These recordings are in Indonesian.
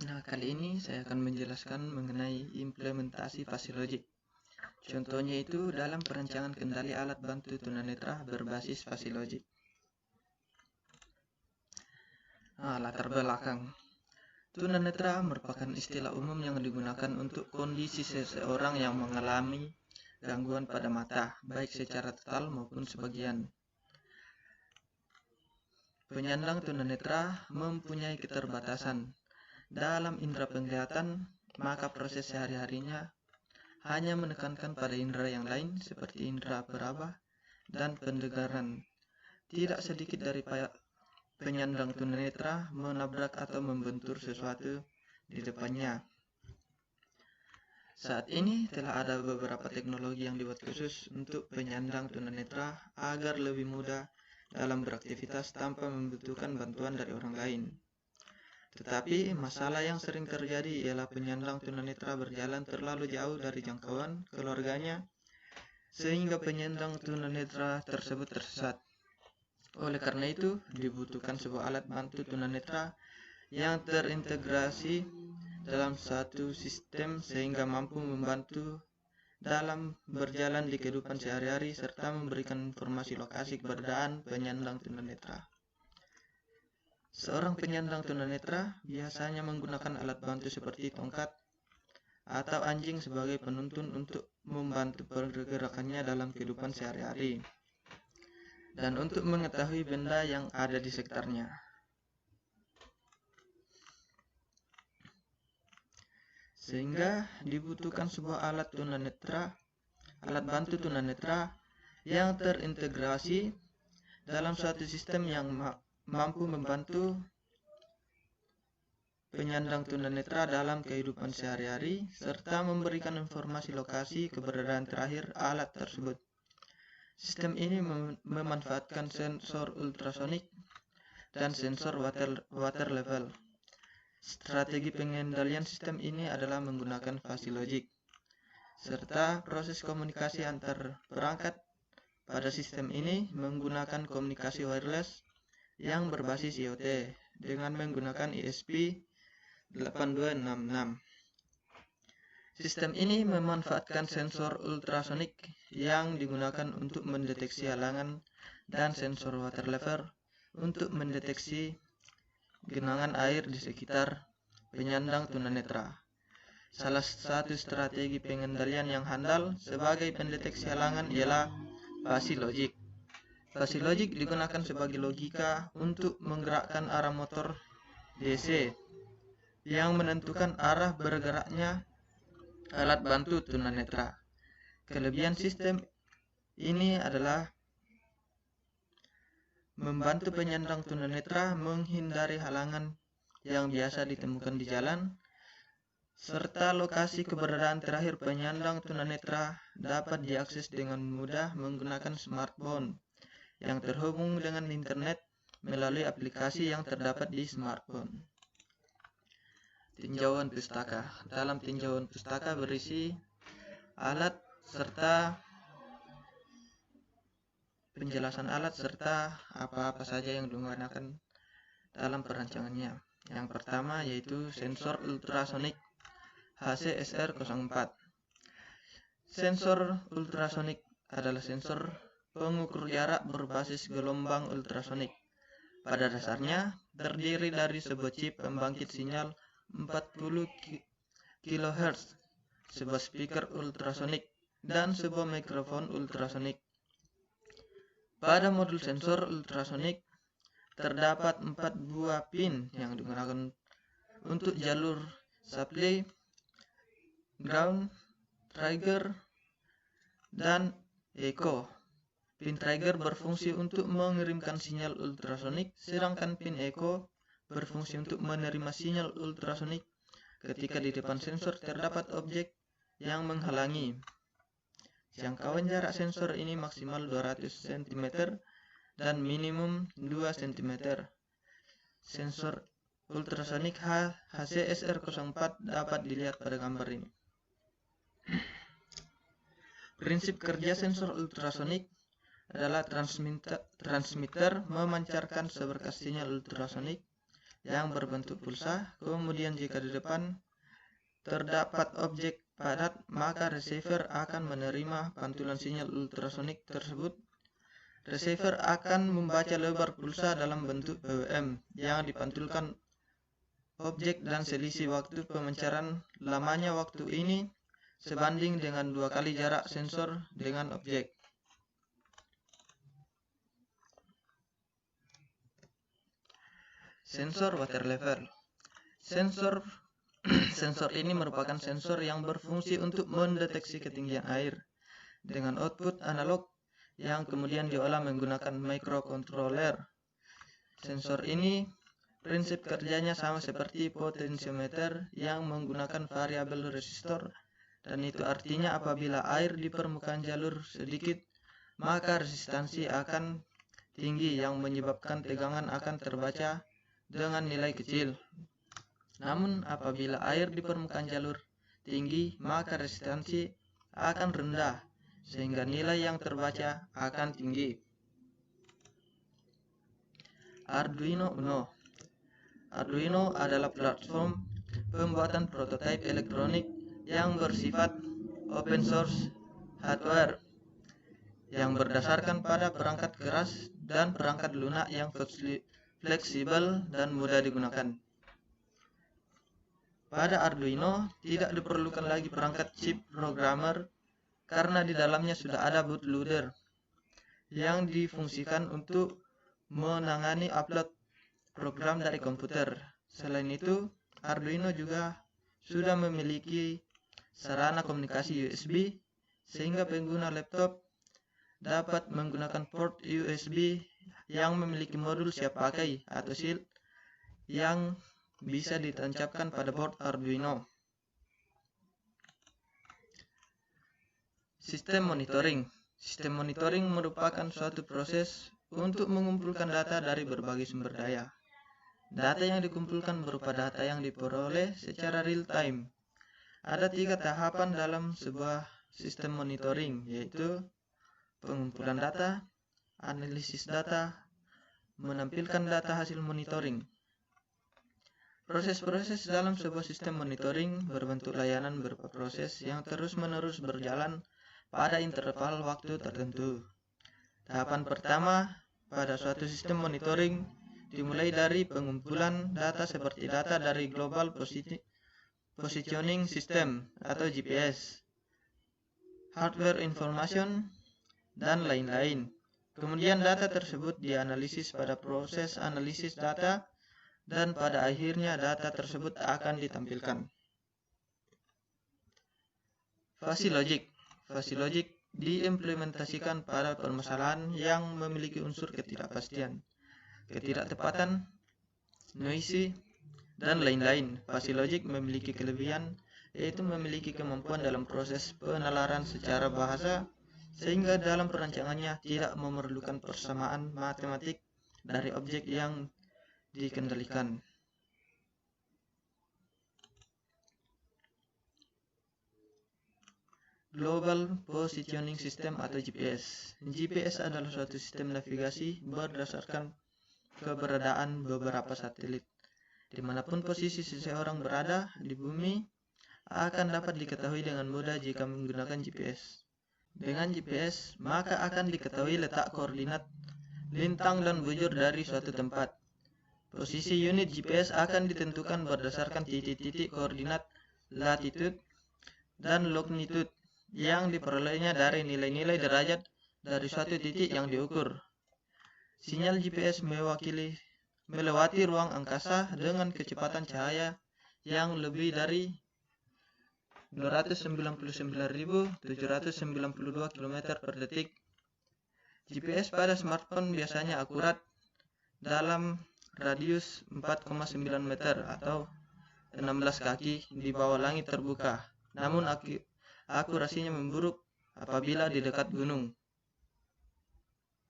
Nah, kali ini saya akan menjelaskan mengenai implementasi fuzzy logic. Contohnya itu dalam perancangan kendali alat bantu tunanetra berbasis fuzzy logic. Latar belakang. Tunanetra merupakan istilah umum yang digunakan untuk kondisi seseorang yang mengalami gangguan pada mata, baik secara total maupun sebagian. Penyandang tunanetra mempunyai keterbatasan dalam indera penglihatan, maka proses sehari-harinya hanya menekankan pada indera yang lain seperti indera peraba dan pendengaran. Tidak sedikit dari penyandang tunanetra menabrak atau membentur sesuatu di depannya. Saat ini telah ada beberapa teknologi yang dibuat khusus untuk penyandang tunanetra agar lebih mudah dalam beraktivitas tanpa membutuhkan bantuan dari orang lain. Tetapi masalah yang sering terjadi ialah penyandang tunanetra berjalan terlalu jauh dari jangkauan keluarganya sehingga penyandang tunanetra tersebut tersesat. Oleh karena itu, dibutuhkan sebuah alat bantu tunanetra yang terintegrasi dalam satu sistem sehingga mampu membantu dalam berjalan di kehidupan sehari-hari serta memberikan informasi lokasi keberadaan penyandang tunanetra. Seorang penyandang tunanetra biasanya menggunakan alat bantu seperti tongkat atau anjing sebagai penuntun untuk membantu pergerakannya dalam kehidupan sehari-hari dan untuk mengetahui benda yang ada di sekitarnya. Sehingga dibutuhkan sebuah alat bantu tunanetra yang terintegrasi dalam suatu sistem yang mampu membantu penyandang tunanetra dalam kehidupan sehari-hari serta memberikan informasi lokasi keberadaan terakhir alat tersebut. Sistem ini memanfaatkan sensor ultrasonik dan sensor water level. Strategi pengendalian sistem ini adalah menggunakan fuzzy logic serta proses komunikasi antar perangkat pada sistem ini menggunakan komunikasi wireless yang berbasis IoT dengan menggunakan ESP8266. Sistem ini memanfaatkan sensor ultrasonik yang digunakan untuk mendeteksi halangan dan sensor water level untuk mendeteksi genangan air di sekitar penyandang tunanetra. Salah satu strategi pengendalian yang handal sebagai pendeteksi halangan ialah fuzzy logic. Fuzzy logic digunakan sebagai logika untuk menggerakkan arah motor DC yang menentukan arah bergeraknya alat bantu tunanetra. Kelebihan sistem ini adalah membantu penyandang tunanetra menghindari halangan yang biasa ditemukan di jalan, serta lokasi keberadaan terakhir penyandang tunanetra dapat diakses dengan mudah menggunakan smartphone yang terhubung dengan internet melalui aplikasi yang terdapat di smartphone. Tinjauan pustaka. Dalam tinjauan pustaka berisi alat serta penjelasan alat serta apa-apa saja yang digunakan dalam perancangannya. Yang pertama yaitu sensor ultrasonik HCSR04. Sensor ultrasonik adalah sensor pengukur jarak berbasis gelombang ultrasonik. Pada dasarnya terdiri dari sebuah chip pembangkit sinyal 40 kHz, sebuah speaker ultrasonik, dan sebuah mikrofon ultrasonik. Pada modul sensor ultrasonik terdapat 4 buah pin yang digunakan untuk jalur supply, ground, trigger, dan echo. Pin trigger berfungsi untuk mengirimkan sinyal ultrasonik, sedangkan pin echo berfungsi untuk menerima sinyal ultrasonik ketika di depan sensor terdapat objek yang menghalangi. Jangkauan jarak sensor ini maksimal 200 cm dan minimum 2 cm. Sensor ultrasonik HCSR04 dapat dilihat pada gambar ini. Prinsip kerja sensor ultrasonik adalah transmitter memancarkan seberkas sinyal ultrasonik yang berbentuk pulsa. Kemudian jika di depan terdapat objek padat, maka receiver akan menerima pantulan sinyal ultrasonik tersebut. Receiver akan membaca lebar pulsa dalam bentuk PWM yang dipantulkan objek dan selisih waktu pemancaran lamanya waktu ini sebanding dengan 2 kali jarak sensor dengan objek. Sensor water level. Sensor ini merupakan sensor yang berfungsi untuk mendeteksi ketinggian air dengan output analog yang kemudian diolah menggunakan microcontroller. Sensor ini prinsip kerjanya sama seperti potensiometer yang menggunakan variabel resistor, dan itu artinya apabila air di permukaan jalur sedikit, maka resistansi akan tinggi yang menyebabkan tegangan akan terbaca dengan nilai kecil. Namun apabila air di permukaan jalur tinggi, maka resistansi akan rendah sehingga nilai yang terbaca akan tinggi. Arduino Uno. Arduino adalah platform pembuatan prototipe elektronik yang bersifat open source hardware yang berdasarkan pada perangkat keras dan perangkat lunak yang fleksibel dan mudah digunakan. Pada Arduino tidak diperlukan lagi perangkat chip programmer karena di dalamnya sudah ada bootloader yang difungsikan untuk menangani upload program dari komputer. Selain itu, Arduino juga sudah memiliki sarana komunikasi USB sehingga pengguna laptop dapat menggunakan port USB yang memiliki modul siap pakai atau SIL yang bisa ditancapkan pada board Arduino. Sistem monitoring. Sistem monitoring merupakan suatu proses untuk mengumpulkan data dari berbagai sumber daya. Data yang dikumpulkan berupa data yang diperoleh secara real time. Ada 3 tahapan dalam sebuah sistem monitoring, yaitu pengumpulan data, analisis data, menampilkan data hasil monitoring. Proses-proses dalam sebuah sistem monitoring berbentuk layanan berupa proses yang terus-menerus berjalan pada interval waktu tertentu. Tahapan pertama pada suatu sistem monitoring dimulai dari pengumpulan data seperti data dari Global Positioning System atau GPS, hardware information, dan lain-lain. Kemudian data tersebut dianalisis pada proses analisis data dan pada akhirnya data tersebut akan ditampilkan. Fuzzy logic. Fuzzy logic diimplementasikan pada permasalahan yang memiliki unsur ketidakpastian, ketidaktepatan, noisy, dan lain-lain. Fuzzy logic memiliki kelebihan yaitu memiliki kemampuan dalam proses penalaran secara bahasa sehingga dalam perancangannya tidak memerlukan persamaan matematik dari objek yang dikendalikan. Global Positioning System atau GPS. GPS adalah suatu sistem navigasi berdasarkan keberadaan beberapa satelit. Dimanapun posisi seseorang berada di bumi akan dapat diketahui dengan mudah jika menggunakan GPS. Dengan GPS, maka akan diketahui letak koordinat, lintang dan bujur dari suatu tempat. Posisi unit GPS akan ditentukan berdasarkan titik-titik koordinat latitude dan longitude yang diperolehnya dari nilai-nilai derajat dari suatu titik yang diukur. Sinyal GPS melewati ruang angkasa dengan kecepatan cahaya yang lebih dari 299.792 km per detik. GPS pada smartphone biasanya akurat dalam radius 4,9 meter atau 16 kaki di bawah langit terbuka. Namun akurasinya memburuk apabila di dekat gunung.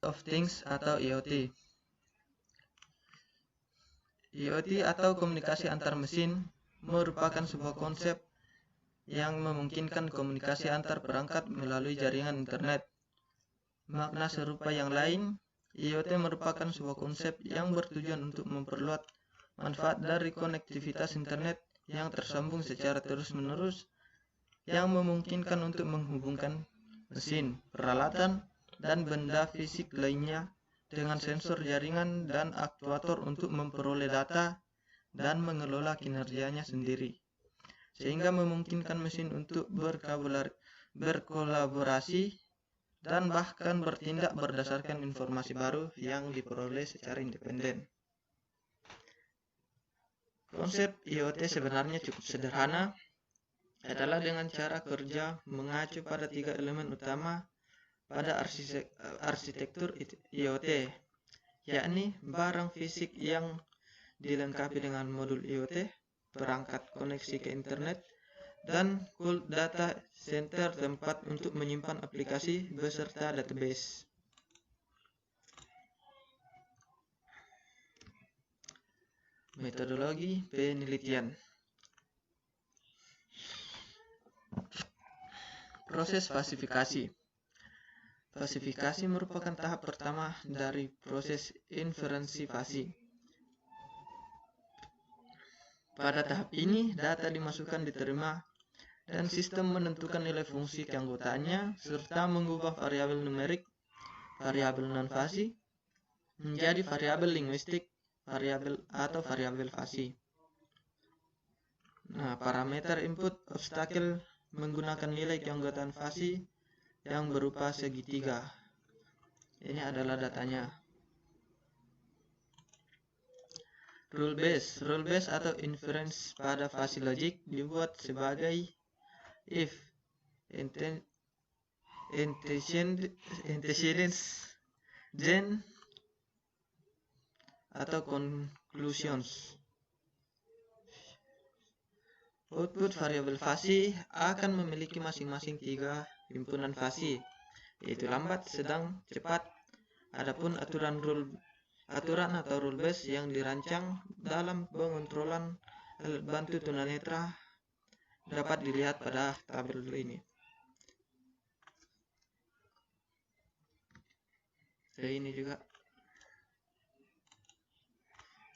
Of Things atau IoT. IoT atau komunikasi antar mesin merupakan sebuah konsep yang memungkinkan komunikasi antar perangkat melalui jaringan internet. Makna serupa yang lain, IoT merupakan sebuah konsep yang bertujuan untuk memperluas Manfaat dari konektivitas internet yang tersambung secara terus-menerus yang memungkinkan untuk menghubungkan mesin, peralatan, dan benda fisik lainnya dengan sensor jaringan dan aktuator untuk memperoleh data dan mengelola kinerjanya sendiri, sehingga memungkinkan mesin untuk berkolaborasi dan bahkan bertindak berdasarkan informasi baru yang diperoleh secara independen. Konsep IoT sebenarnya cukup sederhana, adalah dengan cara kerja mengacu pada 3 elemen utama pada arsitektur IoT, yakni barang fisik yang dilengkapi dengan modul IoT, perangkat koneksi ke internet, dan cold data center tempat untuk menyimpan aplikasi beserta database. Metodologi penelitian. Proses fasifikasi. Fasifikasi merupakan tahap pertama dari proses inferensi fasi. Pada tahap ini, data dimasukkan, diterima, dan sistem menentukan nilai fungsi keanggotaannya serta mengubah variabel numerik, variabel non-fasi, menjadi variabel linguistik, variabel atau variabel fasi. Nah, parameter input obstacle menggunakan nilai keanggotaan fasi yang berupa segitiga. Ini adalah datanya. Rule base atau inference pada fasi logik dibuat sebagai if, antecedents, then, atau conclusions. Output variabel fasi akan memiliki masing-masing 3 himpunan fasi, yaitu lambat, sedang, cepat. Adapun aturan atau rule base yang dirancang dalam pengontrolan alat bantu tunanetra dapat dilihat pada tabel ini. Ini juga.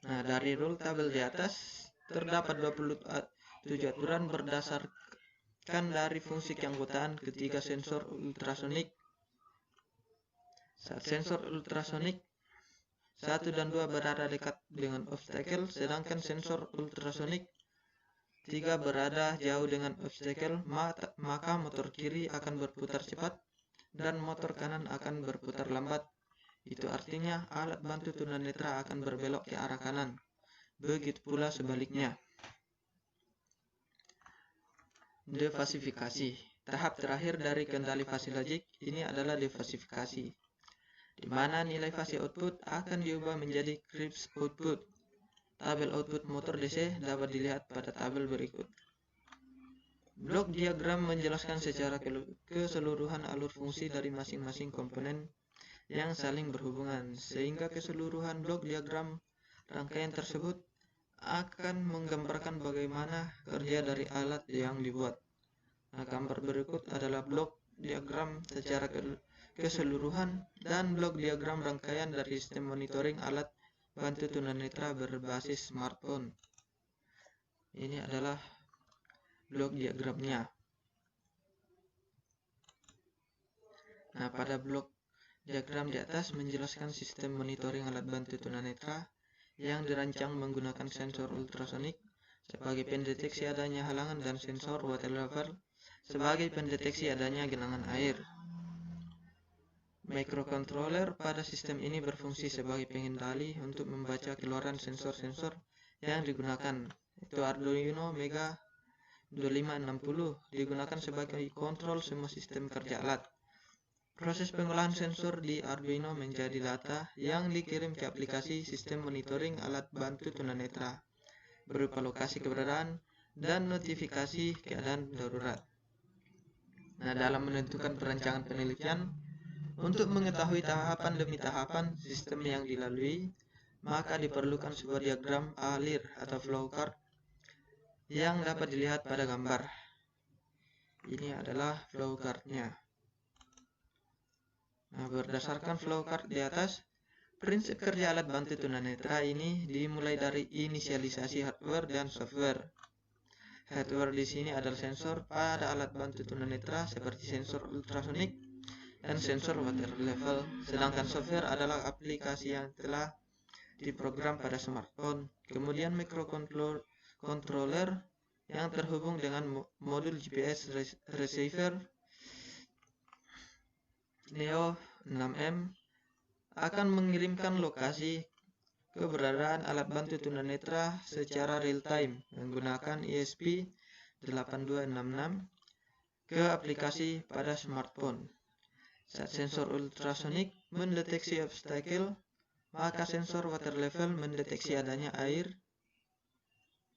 Nah, dari rule tabel di atas terdapat 27 aturan berdasarkan dari fungsi keanggotaan ketiga sensor ultrasonik. Saat sensor ultrasonik 1 dan 2 berada dekat dengan obstacle, sedangkan sensor ultrasonik 3 berada jauh dengan obstacle, maka motor kiri akan berputar cepat dan motor kanan akan berputar lambat. Itu artinya alat bantu tunanetra akan berbelok ke arah kanan. Begitu pula sebaliknya. Defasifikasi. Tahap terakhir dari kendali fasi logik ini adalah defasifikasi, di mana nilai fasi output akan diubah menjadi crisp output. Tabel output motor DC dapat dilihat pada tabel berikut. Blok diagram menjelaskan secara keseluruhan alur fungsi dari masing-masing komponen yang saling berhubungan, sehingga keseluruhan blok diagram rangkaian tersebut akan menggambarkan bagaimana kerja dari alat yang dibuat. Nah, gambar berikut adalah blok diagram secara keseluruhan dan blok diagram rangkaian dari sistem monitoring alat bantu tunanetra berbasis smartphone. Ini adalah blok diagramnya. Nah, pada blok diagram di atas menjelaskan sistem monitoring alat bantu tunanetra yang dirancang menggunakan sensor ultrasonik sebagai pendeteksi adanya halangan dan sensor water level sebagai pendeteksi adanya genangan air. Microcontroller pada sistem ini berfungsi sebagai pengendali untuk membaca keluaran sensor-sensor yang digunakan. Itu Arduino Mega 2560 digunakan sebagai kontrol semua sistem kerja alat. Proses pengolahan sensor di Arduino menjadi data yang dikirim ke aplikasi sistem monitoring alat bantu tunanetra berupa lokasi keberadaan dan notifikasi keadaan darurat. Nah, dalam menentukan perancangan penelitian untuk mengetahui tahapan demi tahapan sistem yang dilalui, maka diperlukan sebuah diagram alir atau flowchart yang dapat dilihat pada gambar. Ini adalah flowchart-nya. Nah, berdasarkan flowchart di atas, Prinsip kerja alat bantu tunanetra ini dimulai dari inisialisasi hardware dan software. Hardware di sini adalah sensor pada alat bantu tunanetra seperti sensor ultrasonik dan sensor water level, sedangkan software adalah aplikasi yang telah diprogram pada smartphone. Kemudian microcontroller yang terhubung dengan modul GPS receiver Neo 6M akan mengirimkan lokasi keberadaan alat bantu tunanetra secara real-time menggunakan ESP8266 ke aplikasi pada smartphone. Saat sensor ultrasonik mendeteksi obstacle, maka sensor water level mendeteksi adanya air,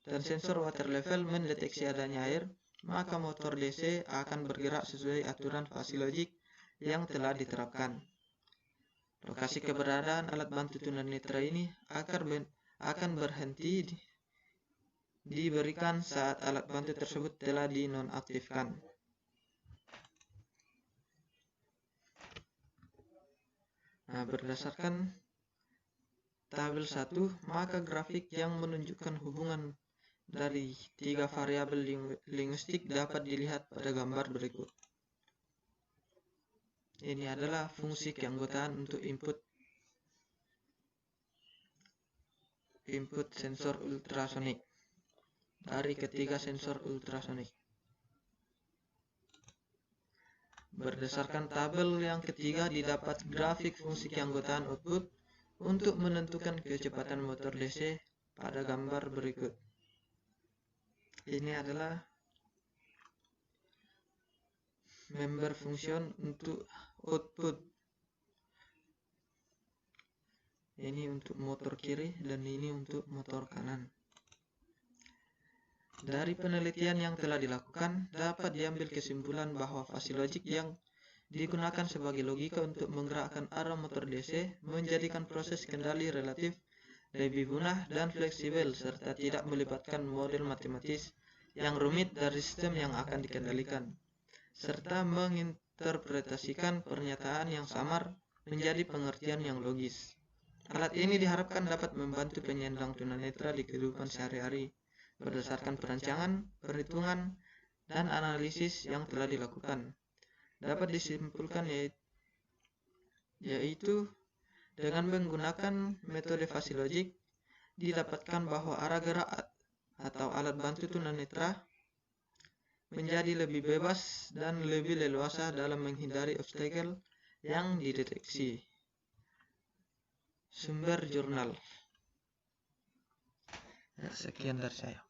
dan sensor water level mendeteksi adanya air, maka motor DC akan bergerak sesuai aturan fasi logik yang telah diterapkan. Lokasi keberadaan alat bantu tunanetra ini akan berhenti diberikan saat alat bantu tersebut telah dinonaktifkan. Nah, berdasarkan tabel 1, maka grafik yang menunjukkan hubungan dari 3 variabel linguistik dapat dilihat pada gambar berikut. Ini adalah fungsi keanggotaan untuk input sensor ultrasonik dari ketiga sensor ultrasonik. Berdasarkan tabel yang ketiga didapat grafik fungsi keanggotaan output untuk menentukan kecepatan motor DC pada gambar berikut. Ini adalah member function untuk output. Ini untuk motor kiri dan ini untuk motor kanan. Dari penelitian yang telah dilakukan, dapat diambil kesimpulan bahwa fasi logik yang digunakan sebagai logika untuk menggerakkan arah motor DC menjadikan proses kendali relatif lebih mudah dan fleksibel serta tidak melibatkan model matematis yang rumit dari sistem yang akan dikendalikan, serta menginterpretasikan pernyataan yang samar menjadi pengertian yang logis. Alat ini diharapkan dapat membantu penyandang tunanetra di kehidupan sehari-hari berdasarkan perancangan, perhitungan, dan analisis yang telah dilakukan. Dapat disimpulkan yaitu dengan menggunakan metode fasi logik didapatkan bahwa arah gerak atau alat bantu tunanetra menjadi lebih bebas dan lebih leluasa dalam menghindari obstacle yang dideteksi. Sumber jurnal. Sekian dari saya.